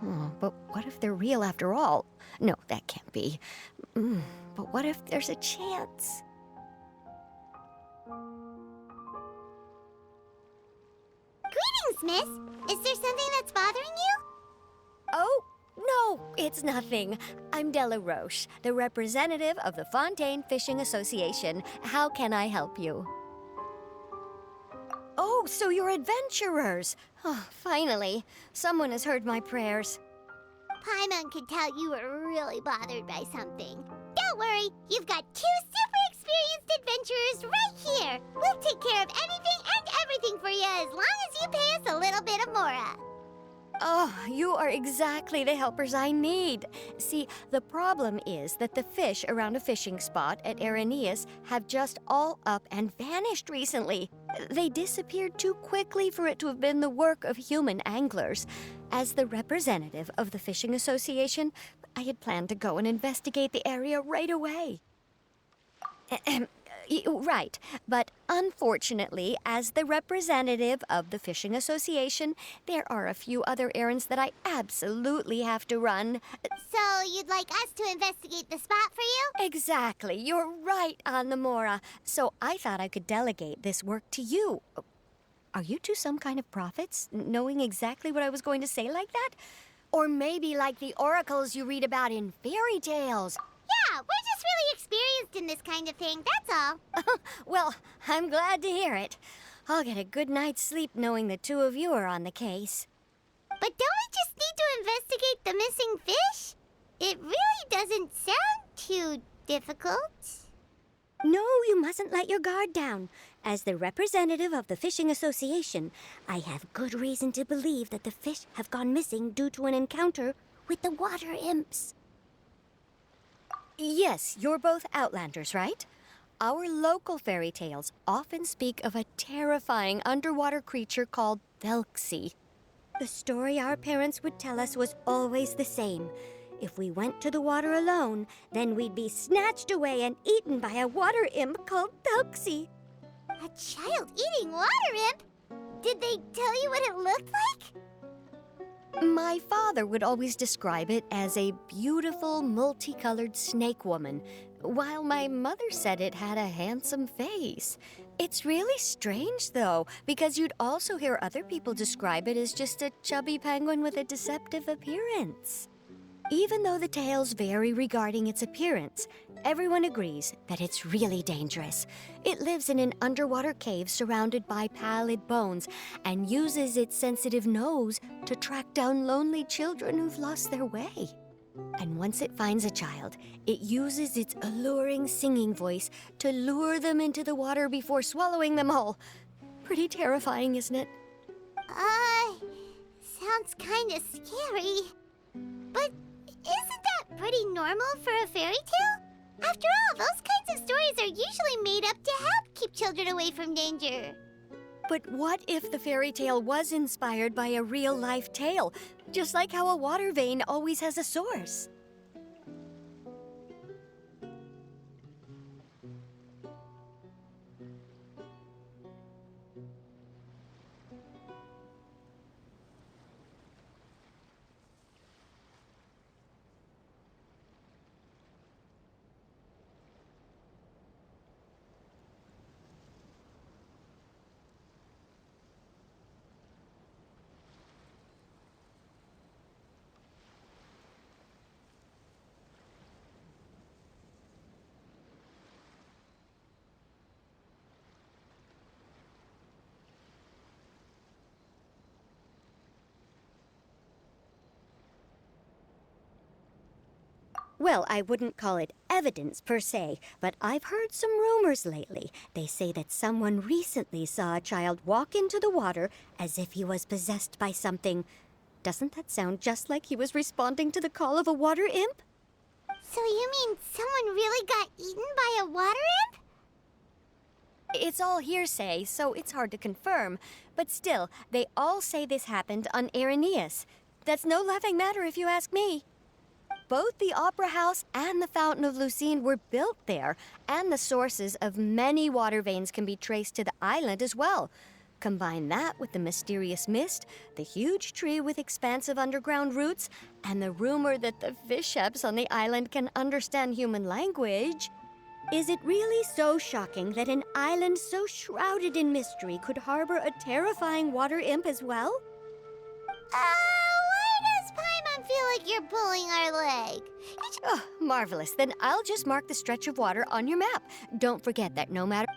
Oh, but what if they're real after all? No, that can't be. But what if there's a chance? Greetings, miss. Is there something that's bothering you? Oh, no, it's nothing. I'm DELAROCHE, the representative of the Fontaine Fishing Association. How can I help you? Oh, so you're adventurers. Oh, finally, someone has heard my prayers. Paimon could tell you were really bothered by something. Don't worry, you've got two super experienced adventurers right here. We'll take care of anything and everything for you as long as you pay us a little bit of mora. Oh, you are exactly the helpers I need. See, the problem is that the fish around a fishing spot at Araneus have just all up and vanished recently. They disappeared too quickly for it to have been the work of human anglers. As the representative of the Fishing Association, I had planned to go and investigate the area right away. Right, but unfortunately, as the representative of the Fishing Association, there are a few other errands that I absolutely have to run. So you'd like us to investigate the spot for you? Exactly, you're right on the mora. So I thought I could delegate this work to you. Are you two some kind of prophets, knowing exactly what I was going to say like that? Or maybe like the oracles you read about in fairy tales? Yeah, we're just really experienced in this kind of thing, that's all. Well, I'm glad to hear it. I'll get a good night's sleep knowing the two of you are on the case. But don't we just need to investigate the missing fish? It really doesn't sound too difficult. No, you mustn't let your guard down. As the representative of the Fishing Association, I have good reason to believe that the fish have gone missing due to an encounter with the water imps. Yes, you're both Outlanders, right? Our local fairy tales often speak of a terrifying underwater creature called Thelxie. The story our parents would tell us was always the same. If we went to the water alone, then we'd be snatched away and eaten by a water imp called Thelxie. A child eating water imp? Did they tell you what it looked like? My father would always describe it as a beautiful, multicolored snake woman, while my mother said it had a handsome face. It's really strange, though, because you'd also hear other people describe it as just a chubby penguin with a deceptive appearance. Even though the tales vary regarding its appearance, everyone agrees that it's really dangerous. It lives in an underwater cave surrounded by pallid bones and uses its sensitive nose to track down lonely children who've lost their way. And once it finds a child, it uses its alluring singing voice to lure them into the water before swallowing them whole. Pretty terrifying, isn't it? Sounds kinda scary. But isn't that pretty normal for a fairy tale? After all, those kinds of stories are usually made up to help keep children away from danger. But what if the fairy tale was inspired by a real-life tale, just like how a water vein always has a source? Well, I wouldn't call it evidence per se, but I've heard some rumors lately. They say that someone recently saw a child walk into the water as if he was possessed by something. Doesn't that sound just like he was responding to the call of a water imp? So you mean someone really got eaten by a water imp? It's all hearsay, so it's hard to confirm. But still, they all say this happened on Araneus. That's no laughing matter if you ask me. Both the Opera House and the Fountain of Lucine were built there, and the sources of many water veins can be traced to the island as well. Combine that with the mysterious mist, the huge tree with expansive underground roots, and the rumor that the fish sheps on the island can understand human language. Is it really so shocking that an island so shrouded in mystery could harbor a terrifying water imp as well? Why does Paimon feel like you're pulling our leg? Oh, marvelous. Then I'll just mark the stretch of water on your map. Don't forget that no matter